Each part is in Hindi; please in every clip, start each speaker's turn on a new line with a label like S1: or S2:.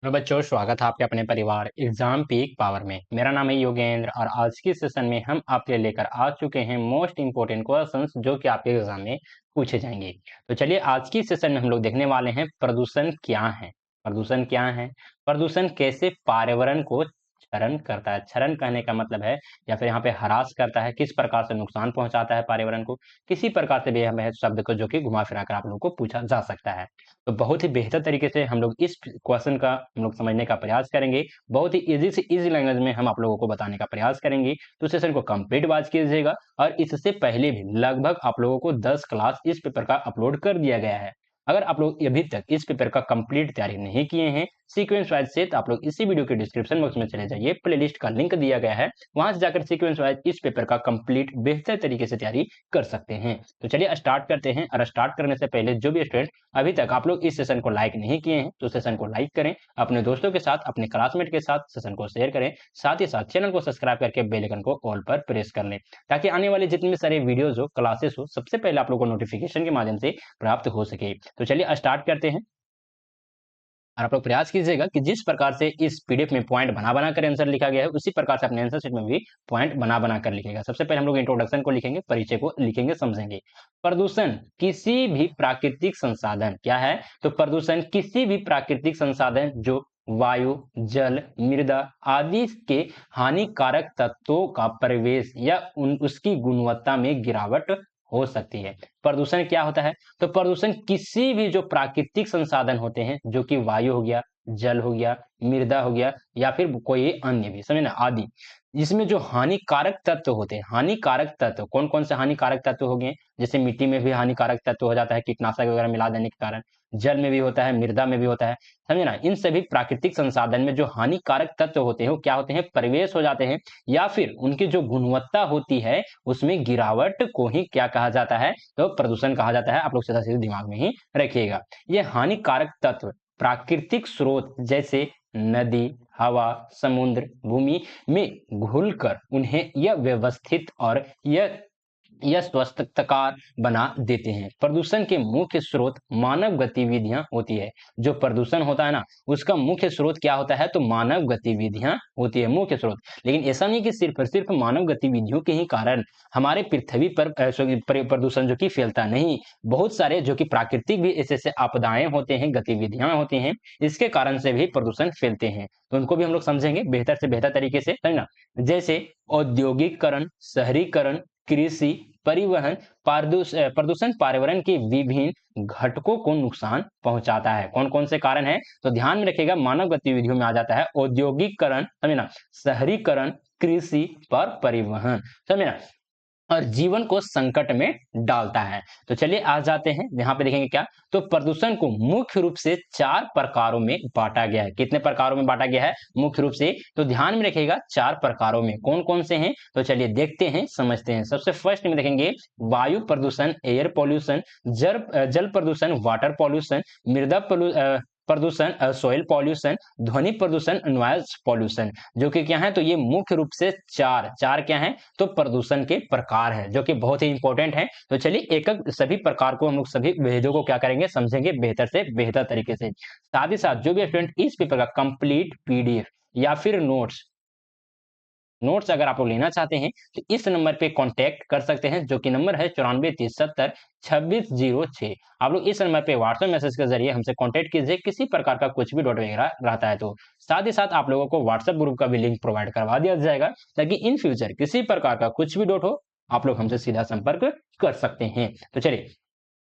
S1: हेलो बच्चों, स्वागत है आपके अपने परिवार एग्जाम पीक पावर में। मेरा नाम है योगेंद्र और आज की सेशन में हम आपके लिए लेकर आ चुके हैं मोस्ट इंपोर्टेंट क्वेश्चंस जो कि आपके एग्जाम में पूछे जाएंगे। तो चलिए आज की सेशन में हम लोग देखने वाले हैं प्रदूषण क्या है। प्रदूषण क्या है, प्रदूषण कैसे पर्यावरण को क्षरण करता है। क्षरण कहने का मतलब है या फिर यहाँ पे हरास करता है, किस प्रकार से नुकसान पहुंचाता है पर्यावरण को। किसी प्रकार से भी हमें शब्द को जो कि घुमा फिरा कर आप लोगों को पूछा जा सकता है। तो बहुत ही बेहतर तरीके से हम लोग इस क्वेश्चन का हम लोग समझने का प्रयास करेंगे। बहुत ही इजी से इजी लैंग्वेज में हम आप लोगों को बताने का प्रयास करेंगे। तो सेशन को कंप्लीट वॉच कीजिएगा और इससे पहले भी लगभग आप लोगों को 10 क्लास इस पेपर का अपलोड कर दिया गया है। अगर आप लोग अभी तक इस पेपर का कंप्लीट तैयारी नहीं किए हैं सीक्वेंस वाइज से, तो आप लोग इसी वीडियो के डिस्क्रिप्शन बॉक्स में चले जाइए, प्लेलिस्ट का लिंक दिया गया है, वहां से जाकर सीक्वेंस वाइज इस पेपर का कंप्लीट बेहतर तरीके से तैयारी कर सकते हैं। तो चलिए स्टार्ट करते हैं। और स्टार्ट करने से पहले जो भी स्टूडेंट अभी तक आप लोग इस सेशन को लाइक नहीं किए हैं तो सेशन को लाइक करें, अपने दोस्तों के साथ, अपने क्लासमेट के साथ सेशन को शेयर करें। साथ ही साथ चैनल को सब्सक्राइब करके बेल आइकन को ऑल पर प्रेस कर लें ताकि आने वाले जितने भी सारे वीडियोस हो, क्लासेस हो, सबसे पहले आप लोगों को नोटिफिकेशन के माध्यम से प्राप्त हो सके। तो चलिए स्टार्ट करते हैं। और आप लोग प्रयास कीजिएगा कि जिस प्रकार से इस पीडीएफ में पॉइंट बना बना कर आंसर लिखा गया है उसी प्रकार से अपने आंसर शीट में भी पॉइंट बना बना कर लिखेगा। सबसे पहले हम लोग इंट्रोडक्शन को लिखेंगे, परिचय को लिखेंगे, समझेंगे। प्रदूषण किसी भी प्राकृतिक संसाधन क्या है, तो प्रदूषण किसी भी प्राकृतिक संसाधन जो वायु, जल, मृदा आदि के हानिकारक तत्वों का प्रवेश या उसकी गुणवत्ता में गिरावट हो सकती है। प्रदूषण क्या होता है, तो प्रदूषण किसी भी जो प्राकृतिक संसाधन होते हैं जो कि वायु हो गया, जल हो गया, मृदा हो गया या फिर कोई अन्य भी, समझे ना, आदि, इसमें जो हानिकारक तत्व होते हैं। हानिकारक तत्व कौन कौन से हानिकारक तत्व हो गए, जैसे मिट्टी में भी हानिकारक तत्व हो जाता है कीटनाशक वगैरह मिला देने के कारण, जल में भी होता है, मृदा में भी होता है, समझे ना। इन सभी प्राकृतिक संसाधन में जो हानिकारक तत्व होते हैं वो क्या होते हैं, प्रवेश हो जाते हैं या फिर उनकी जो गुणवत्ता होती है उसमें गिरावट को ही क्या कहा जाता है, तो प्रदूषण कहा जाता है। आप लोग सीधा सीधा दिमाग में ही रखिएगा। ये हानिकारक तत्व प्राकृतिक स्रोत जैसे नदी, हवा, समुद्र, भूमि में घुलकर उन्हें यह व्यवस्थित और यह स्वस्थकार बना देते हैं। प्रदूषण के मुख्य स्रोत मानव गतिविधियां होती है। जो प्रदूषण होता है ना, उसका मुख्य स्रोत क्या होता है, तो मानव गतिविधियां होती है मुख्य स्रोत। लेकिन ऐसा नहीं कि सिर्फ और सिर्फ मानव गतिविधियों के ही कारण हमारे पृथ्वी पर प्रदूषण जो कि फैलता नहीं। बहुत सारे जो कि प्राकृतिक भी ऐसे ऐसे आपदाएं होते हैं, गतिविधियां होती हैं, इसके कारण से भी प्रदूषण फैलते हैं। तो उनको भी हम लोग समझेंगे बेहतर से बेहतर तरीके से, है ना। जैसे औद्योगिकरण, शहरीकरण, कृषि, परिवहन, प्रदूषण पर्यावरण के विभिन्न घटकों को नुकसान पहुंचाता है। कौन कौन से कारण है, तो ध्यान में रखिएगा, मानव गतिविधियों में आ जाता है औद्योगिकरण, समझे ना, शहरीकरण, कृषि पर परिवहन, समझे ना, और जीवन को संकट में डालता है। तो चलिए आज जाते हैं, यहाँ पे देखेंगे क्या, तो प्रदूषण को मुख्य रूप से 4 प्रकारों में बांटा गया है। कितने प्रकारों में बांटा गया है मुख्य रूप से, तो ध्यान में रखिएगा 4 प्रकारों में। कौन कौन से हैं, तो चलिए देखते हैं, समझते हैं। सबसे फर्स्ट में देखेंगे वायु प्रदूषण, एयर पॉल्यूशन, जल प्रदूषण, वाटर पॉल्यूशन, मृदा प्रदूषण, सॉइल पॉल्यूशन, ध्वनि प्रदूषण, नॉइज पॉल्यूशन, जो कि क्या है, तो ये मुख्य रूप से चार चार क्या है, तो प्रदूषण के प्रकार है जो कि बहुत ही इंपॉर्टेंट है। तो चलिए एक एक सभी प्रकार को हम लोग सभी भेदों को क्या करेंगे, समझेंगे बेहतर से बेहतर तरीके से। साथ ही साथ जो भी स्टूडेंट इस पेपर का कंप्लीट पीडीएफ या फिर नोट्स अगर आप लोग लेना चाहते हैं तो इस नंबर पे कांटेक्ट कर सकते हैं, जो कि नंबर है 9430702606। आप लोग इस नंबर पे व्हाट्सएप मैसेज के जरिए हमसे कांटेक्ट कीजिए, किसी प्रकार का कुछ भी डाउट वगैरह रहता है तो। साथ ही साथ आप लोगों को व्हाट्सएप ग्रुप का भी लिंक प्रोवाइड करवा दिया जाएगा ताकि इन फ्यूचर किसी प्रकार का कुछ भी डाउट हो आप लोग हमसे सीधा संपर्क कर सकते हैं। तो चलिए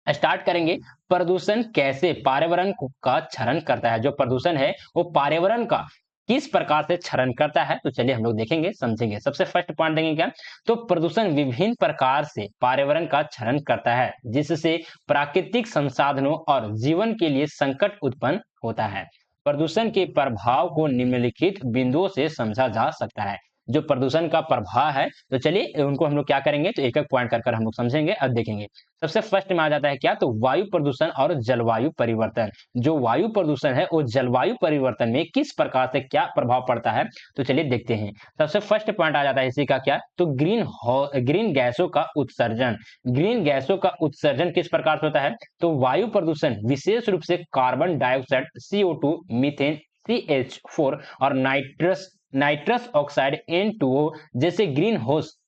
S1: स्टार्ट करेंगे। प्रदूषण कैसे पर्यावरण का क्षरण करता है। जो प्रदूषण है वो पर्यावरण का किस प्रकार से क्षरण करता है, तो चलिए हम लोग देखेंगे, समझेंगे। सबसे फर्स्ट पॉइंट देंगे क्या, तो प्रदूषण विभिन्न प्रकार से पर्यावरण का क्षरण करता है जिससे प्राकृतिक संसाधनों और जीवन के लिए संकट उत्पन्न होता है। प्रदूषण के प्रभाव को निम्नलिखित बिंदुओं से समझा जा सकता है। जो प्रदूषण का प्रभाव है, तो चलिए उनको हम लोग क्या करेंगे, तो एक एक पॉइंट कर हम लोग समझेंगे और देखेंगे। सबसे फर्स्ट में आ जाता है क्या, तो वायु प्रदूषण और जलवायु परिवर्तन। जो वायु प्रदूषण है वो जलवायु परिवर्तन में किस प्रकार से क्या प्रभाव पड़ता है, तो चलिए देखते हैं। सबसे फर्स्ट पॉइंट आ जाता है इसी का क्या, तो ग्रीन गैसों का उत्सर्जन। ग्रीन गैसों का उत्सर्जन किस प्रकार से होता है, तो वायु प्रदूषण विशेष रूप से carbon dioxide, CO2, methane, CH4 और नाइट्रस ऑक्साइड N2O जैसे ग्रीन हाउस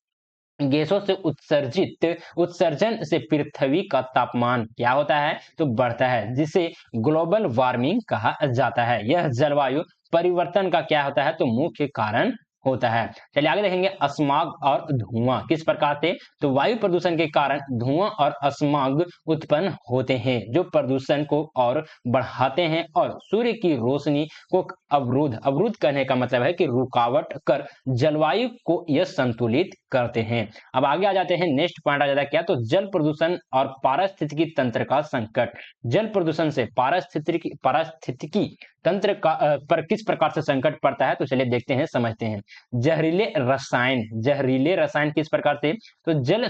S1: गैसों से उत्सर्जन से पृथ्वी का तापमान क्या होता है तो बढ़ता है, जिसे ग्लोबल वार्मिंग कहा जाता है। यह जलवायु परिवर्तन का क्या होता है तो मुख्य कारण होता है। चलिए आगे देखेंगे स्मॉग और धुआं किस प्रकार से, तो वायु प्रदूषण के कारण धुआं और स्मॉग उत्पन्न होते हैं जो प्रदूषण को और बढ़ाते हैं और सूर्य की रोशनी को अवरुद्ध करने का मतलब है कि रुकावट कर जलवायु को यह संतुलित करते हैं। अब आगे आ जाते हैं, नेक्स्ट पॉइंट आ जाता है क्या तो जल प्रदूषण और पारिस्थितिकी तंत्र का संकट। जल प्रदूषण से पारिस्थितिकी तंत्र का पर किस प्रकार से संकट पड़ता है तो चलिए देखते हैं समझते हैं। जहरीले रसायन किस प्रकार से, तो जल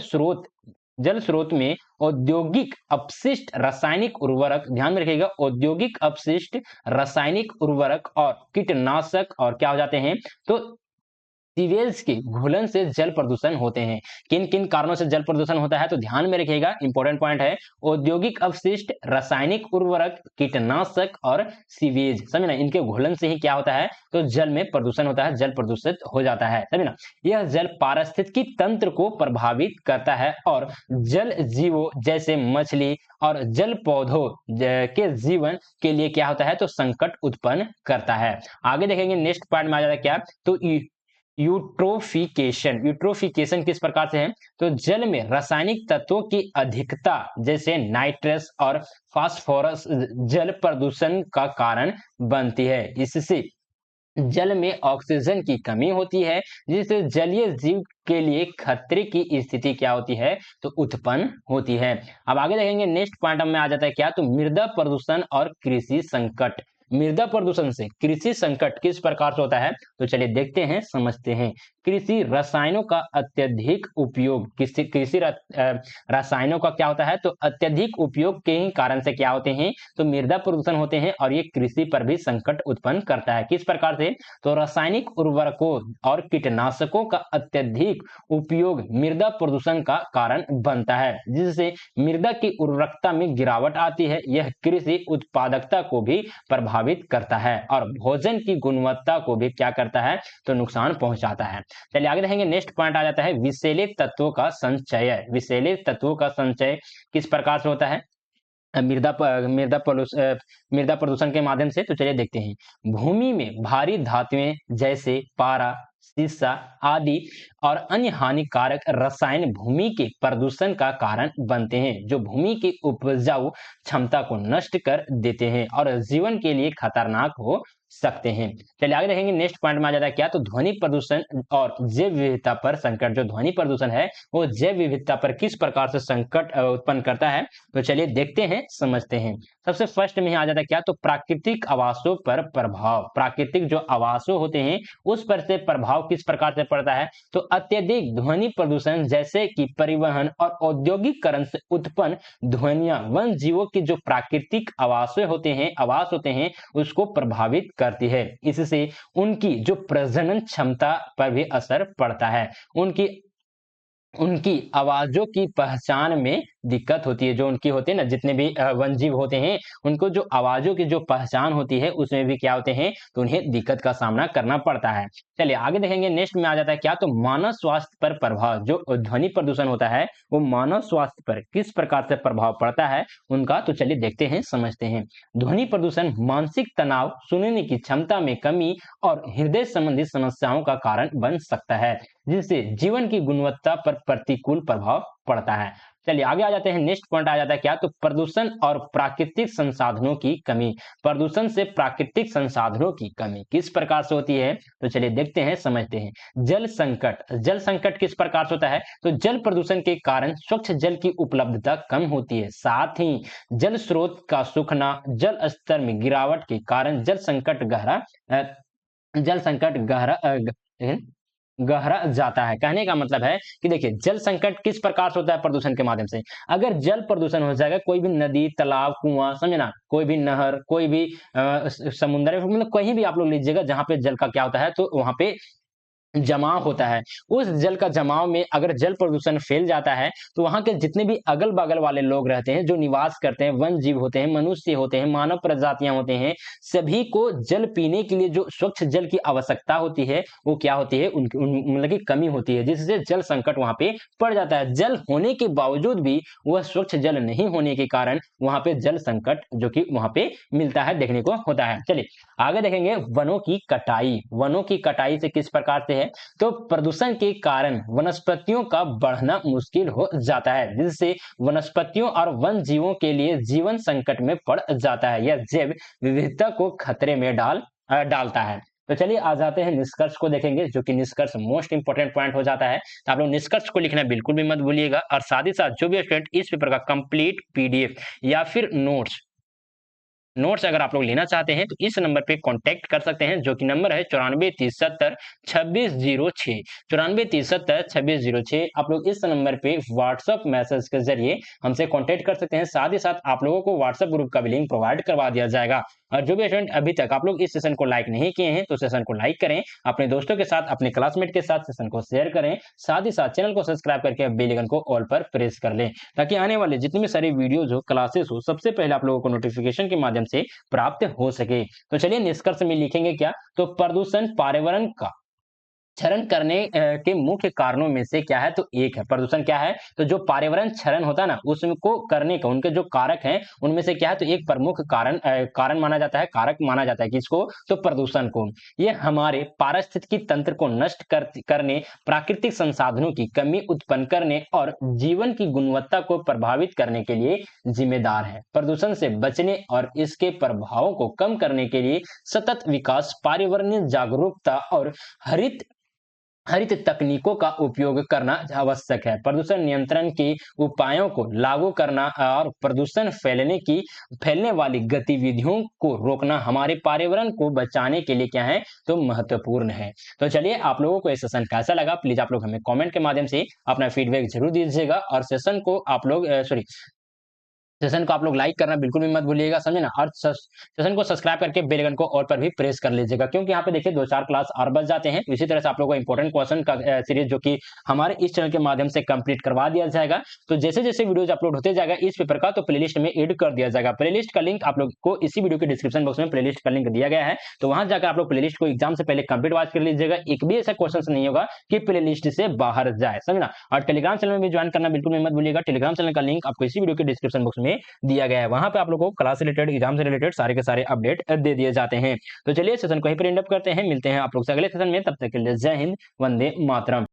S1: स्रोत में औद्योगिक अपशिष्ट रासायनिक उर्वरक, ध्यान में रखिएगा, औद्योगिक अपशिष्ट रासायनिक उर्वरक और कीटनाशक और क्या हो जाते हैं तो सीवेज के घुलन से जल प्रदूषण होते हैं। किन किन कारणों से जल प्रदूषण होता है तो ध्यान में रखिएगा, इंपॉर्टेंट पॉइंट है, औद्योगिक अपशिष्ट, रासायनिक उर्वरक, कीटनाशक और सीवेज, समझे ना, इनके घुलन से ही क्या होता है तो जल में प्रदूषण होता है, जल प्रदूषित हो जाता है, समझे ना। यह जल पारिस्थितिकी तंत्र को प्रभावित करता है और जल जीवों जैसे मछली और जल पौधों के जीवन के लिए क्या होता है तो संकट उत्पन्न करता है। आगे देखेंगे, नेक्स्ट पार्ट में आ जाता है क्या तो यूट्रोफिकेशन किस प्रकार से है, तो जल में रासायनिक तत्वों की अधिकता जैसे नाइट्रस और फास्फोरस जल प्रदूषण का कारण बनती है। इससे जल में ऑक्सीजन की कमी होती है जिससे जलीय जीव के लिए खतरे की स्थिति क्या होती है तो उत्पन्न होती है। अब आगे देखेंगे, नेक्स्ट पॉइंट में आ जाता है क्या तो मृदा प्रदूषण और कृषि संकट। मृदा प्रदूषण से कृषि संकट किस प्रकार से होता है तो चलिए देखते हैं समझते हैं। कृषि रसायनों का अत्यधिक उपयोग, कृषि रसायनों का क्या होता है तो अत्यधिक उपयोग के ही कारण से क्या होते हैं तो मृदा प्रदूषण होते हैं और ये कृषि पर भी संकट उत्पन्न करता है। किस प्रकार से, तो रासायनिक उर्वरकों और कीटनाशकों का अत्यधिक उपयोग मृदा प्रदूषण का कारण बनता है जिससे मृदा की उर्वरकता में गिरावट आती है। यह कृषि उत्पादकता को भी प्रभावित करता है और भोजन की गुणवत्ता को भी क्या करता है तो नुकसान पहुंचाता है। चलिए आगे देखेंगे, नेक्स्ट पॉइंट आ जाता है विषैले तत्वों का संचय। विषैले तत्वों का संचय किस प्रकार से होता है मृदा प्रदूषण के माध्यम से, तो चलिए देखते हैं। भूमि में भारी धातुएं जैसे पारा, सीसा आदि और अन्य हानिकारक रसायन भूमि के प्रदूषण का कारण बनते हैं जो भूमि की उपजाऊ क्षमता को नष्ट कर देते हैं और जीवन के लिए खतरनाक हो सकते हैं। चलिए आगे देखेंगे, नेक्स्ट पॉइंट में आ जाता है क्या तो ध्वनि प्रदूषण और जैव विविधता पर संकट। जो ध्वनि प्रदूषण है वो जैव विविधता पर किस प्रकार से संकट उत्पन्न करता है तो चलिए देखते हैं समझते हैं। सबसे फर्स्ट में ही आ जाता है क्या तो प्राकृतिक आवासों पर प्रभाव। प्राकृतिक जो आवासों होते हैं उस पर से प्रभाव किस प्रकार से पड़ता है तो अत्यधिक ध्वनि प्रदूषण जैसे कि परिवहन और औद्योगिकरण से उत्पन्न ध्वनियां वन जीवों की जो प्राकृतिक आवास होते हैं उसको प्रभावित करती है। इससे उनकी जो प्रजनन क्षमता पर भी असर पड़ता है। उनकी आवाजों की पहचान में दिक्कत होती है। जो उनकी होते हैं ना, जितने भी वन जीव होते हैं उनको जो आवाजों की जो पहचान होती है उसमें भी क्या होते हैं तो उन्हें दिक्कत का सामना करना पड़ता है। चलिए आगे देखेंगे, नेक्स्ट में आ जाता है क्या तो मानव स्वास्थ्य पर प्रभाव। जो ध्वनि प्रदूषण होता है वो मानव स्वास्थ्य पर किस प्रकार से प्रभाव पड़ता है उनका, तो चलिए देखते हैं समझते हैं। ध्वनि प्रदूषण मानसिक तनाव, सुनने की क्षमता में कमी और हृदय संबंधी समस्याओं का कारण बन सकता है जिससे जीवन की गुणवत्ता पर प्रतिकूल प्रभाव पड़ता है। चलिए आगे आ जाते हैं, नेक्स्ट पॉइंट आ जाता है क्या तो प्रदूषण और प्राकृतिक संसाधनों की कमी। प्रदूषण से प्राकृतिक संसाधनों की कमी किस प्रकार से होती है तो चलिए देखते हैं समझते हैं। जल संकट किस प्रकार से होता है तो जल प्रदूषण के कारण स्वच्छ जल की उपलब्धता कम होती है, साथ ही जल स्रोत का सूखना, जल स्तर में गिरावट के कारण गहरा जाता है। कहने का मतलब है कि देखिए जल संकट किस प्रकार से होता है प्रदूषण के माध्यम से। अगर जल प्रदूषण हो जाएगा, कोई भी नदी, तालाब, कुआं, समझे ना, कोई भी नहर, कोई भी समुद्र, मतलब कहीं भी आप लोग लीजिएगा जहां पे जल का क्या होता है तो वहां पे जमाव होता है, उस जल का जमाव में अगर जल प्रदूषण फैल जाता है, तो वहाँ के जितने भी अगल-बगल वाले लोग रहते हैं, जो निवास करते हैं, वन जीव होते हैं, मनुष्य होते हैं, मानव प्रजातियाँ होते हैं, सभी को जल पीने के लिए जो स्वच्छ जल की आवश्यकता होती है, वो क्या होती है? उनकी मतलब कि कमी होती है, जिससे जल संकट वहाँ पे पड़ जाता है। जल होने के बावजूद भी वह स्वच्छ जल नहीं होने के कारण वहाँ पे जल संकट जो कि वहाँ पे मिलता है, देखने को होता है। चलिए, आगे देखेंगे वनों की कटाई। वनों की कटाई से किस प्रकार से है? तो प्रदूषण के कारण वनस्पतियों का बढ़ना मुश्किल हो जाता है, जिससे वनस्पतियों और वन जीवों के लिए जीवन संकट में पड़ जाता है। यह जैव विविधता को खतरे में डालता है। तो चलिए आ जाते हैं निष्कर्ष को देखेंगे, जो कि निष्कर्ष मोस्ट इंपोर्टेंट पॉइंट हो जाता है। तो आप लोग निष्कर्ष को लिखना बिल्कुल भी मत भूलिएगा, और साथ ही साथ जो भी स्टूडेंट इस पेपर का कंप्लीट पीडीएफ या फिर नोट्स अगर आप लोग लेना चाहते हैं, तो इस नंबर पे कांटेक्ट कर सकते हैं, जो कि नंबर है 9430702606। 9430702606। आप लोग इस नंबर पे व्हाट्सएप मैसेज के जरिए हमसे कांटेक्ट कर सकते हैं। साथ ही साथ आप लोगों को व्हाट्सएप ग्रुप का भी लिंक प्रोवाइड करवा दिया जाएगा। और जो भी स्टूडेंट अभी तक आप लोग इस सेशन को लाइक नहीं किए हैं, तो सेशन को लाइक करें, अपने दोस्तों के साथ, अपने क्लासमेट के साथ सेशन को शेयर करें। साथ ही साथ चैनल को सब्सक्राइब करके बेल आइकन को ऑल पर प्रेस कर लें, ताकि आने वाले जितनी भी सारी वीडियोज हो, क्लासेस हो, सबसे पहले आप लोगों को नोटिफिकेशन के माध्यम से प्राप्त हो सके। तो चलिए निष्कर्ष में लिखेंगे क्या? तो प्रदूषण पर्यावरण का क्षरण करने के मुख्य कारणों में से क्या है? तो एक है प्रदूषण। क्या है? तो जो पर्यावरण क्षरण होता है ना, उसको करने का उनके जो कारक हैं, उनमें से क्या है? तो एक प्रमुख कारण माना जाता है, कारक माना जाता है किसको? तो प्रदूषण को। ये हमारे पारिस्थितिकी तंत्र को नष्ट करने, प्राकृतिक संसाधनों की कमी उत्पन्न करने और जीवन की गुणवत्ता को प्रभावित करने के लिए जिम्मेदार है। प्रदूषण से बचने और इसके प्रभावों को कम करने के लिए सतत विकास, पर्यावरणीय जागरूकता और हरित हरित तकनीकों का उपयोग करना आवश्यक है। प्रदूषण नियंत्रण के उपायों को लागू करना और प्रदूषण फैलने वाली गतिविधियों को रोकना हमारे पर्यावरण को बचाने के लिए क्या है? तो महत्वपूर्ण है। तो चलिए, आप लोगों को ये सेशन कैसा लगा? प्लीज आप लोग हमें कमेंट के माध्यम से अपना फीडबैक जरूर दीजिएगा, और सेशन को आप लोग सेशन को आप लोग लाइक करना बिल्कुल भी मत भूलिएगा, समझे ना? और सेशन को सब्सक्राइब करके बेल आइकन को ऑल पर भी प्रेस कर लीजिएगा, क्योंकि यहाँ पे देखिए 2-4 क्लास और बच जाते हैं। इसी तरह से आप लोगों को इंपॉर्टेंट क्वेश्चन का सीरीज जो कि हमारे इस चैनल के माध्यम से कंप्लीट करवा दिया जाएगा। तो जैसे-जैसे वीडियोज अपलोड होते जाएगा इस पेपर का, तो प्लेलिस्ट में ऐड कर दिया जाएगा। प्लेलिस्ट का लिंक आप लोग को इसी वीडियो के डिस्क्रिप्शन बॉक्स में प्लेलिस्ट का लिंक दिया गया है, तो वहां जाकर आप लोग प्लेलिस्ट को एग्जाम से पहले कंप्लीट वॉच कर लीजिएगा। एक भी ऐसा क्वेश्चन नहीं होगा कि प्लेलिस्ट से बाहर जाए, समझना? और टेलीग्राम चैनल में भी ज्वाइन करना बिल्कुल भी मत भूलिएगा। टेलीग्राम चैनल का लिंक आपको इसी वीडियो के डिस्क्रिप्शन बॉक्स में दिया गया है। वहां पे आप लोगों को क्लास से रिलेटेड, एग्जाम से रिलेटेड सारे के सारे अपडेट दे दिए जाते हैं। तो चलिए सेशन को यहीं पर एंड अप करते हैं, मिलते हैं आप लोग से अगले सेशन में। तब तक के लिए जय हिंद, वंदे मातरम।